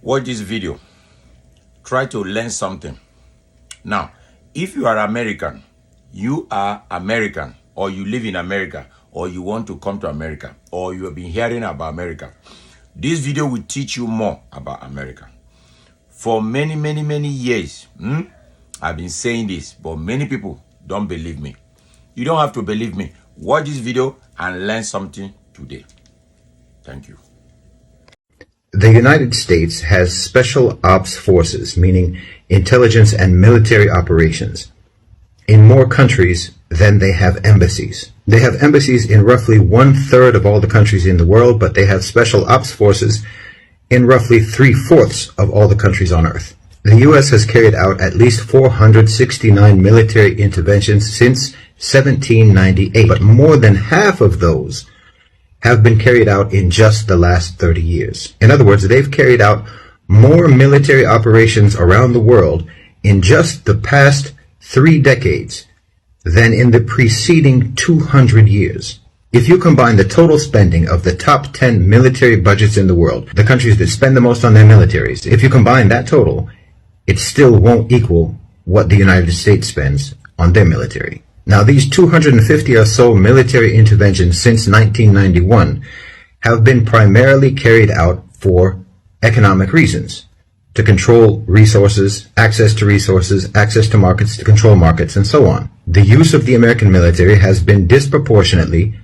Watch this video. Try to learn something. Now, if you are American, or you live in America, or you want to come to America, or you have been hearing about America, this video will teach you more about America. For many years, I've been saying this, but many people don't believe me. You don't have to believe me. Watch this video and learn something today. Thank you. The United States has special ops forces, meaning intelligence and military operations, in more countries than they have embassies. They have embassies in roughly 1/3 of all the countries in the world, but they have special ops forces in roughly 3/4 of all the countries on Earth. The U.S. has carried out at least 469 military interventions since 1798, but more than half of those have been carried out in just the last 30 years. In other words, they've carried out more military operations around the world in just the past 3 decades than in the preceding 200 years. If you combine the total spending of the top 10 military budgets in the world, the countries that spend the most on their militaries, if you combine that total, it still won't equal what the United States spends on their military. Now, these 250 or so military interventions since 1991 have been primarily carried out for economic reasons, to control resources, access to markets, to control markets, and so on. The use of the American military has been disproportionately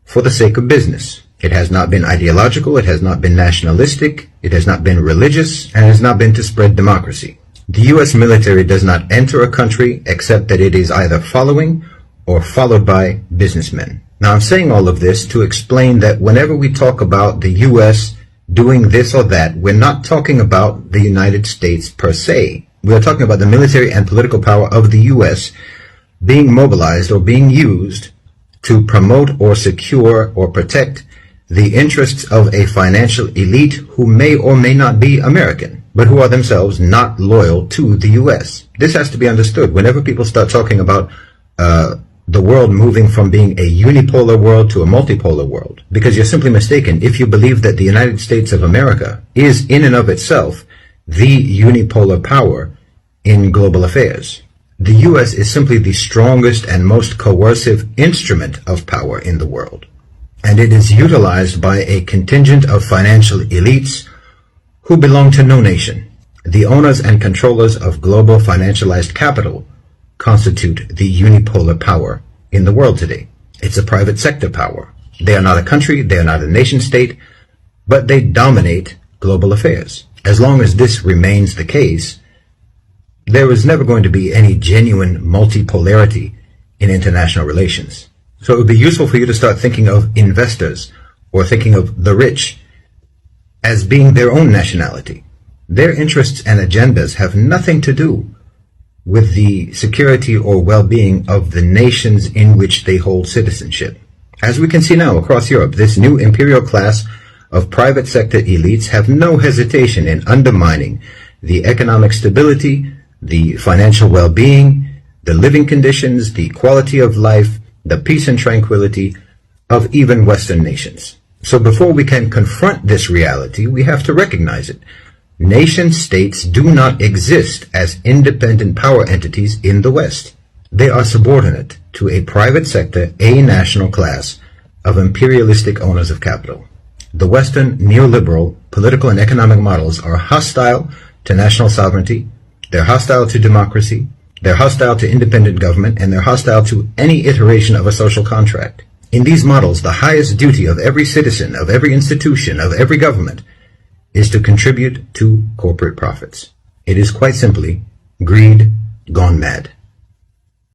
for the sake of business. It has not been ideological, it has not been nationalistic, it has not been religious, and it has not been to spread democracy. The U.S. military does not enter a country except that it is either following or followed by businessmen. Now, I'm saying all of this to explain that whenever we talk about the U.S. doing this or that, we're not talking about the United States per se. We are talking about the military and political power of the U.S. being mobilized or being used to promote or secure or protect the interests of a financial elite who may or may not be American, but who are themselves not loyal to the U.S. This has to be understood. Whenever people start talking about the world moving from being a unipolar world to a multipolar world, because you're simply mistaken if you believe that the United States of America is in and of itself the unipolar power in global affairs. The U.S. is simply the strongest and most coercive instrument of power in the world, and it is utilized by a contingent of financial elites who belong to no nation. The owners and controllers of global financialized capital constitute the unipolar power in the world today. It's a private sector power. They are not a country, they are not a nation state, but they dominate global affairs. As long as this remains the case, there is never going to be any genuine multipolarity in international relations. So it would be useful for you to start thinking of investors or thinking of the rich as being their own nationality. Their interests and agendas have nothing to do with the security or well-being of the nations in which they hold citizenship. As we can see now across Europe, this new imperial class of private sector elites have no hesitation in undermining the economic stability, the financial well-being, the living conditions, the quality of life, the peace and tranquility of even Western nations. So before we can confront this reality, we have to recognize it. Nation-states do not exist as independent power entities in the West. They are subordinate to a private sector, a national class of imperialistic owners of capital. The Western neoliberal political and economic models are hostile to national sovereignty, they're hostile to democracy, they're hostile to independent government, and they're hostile to any iteration of a social contract. In these models, the highest duty of every citizen, of every institution, of every government, is to contribute to corporate profits. It is quite simply greed gone mad.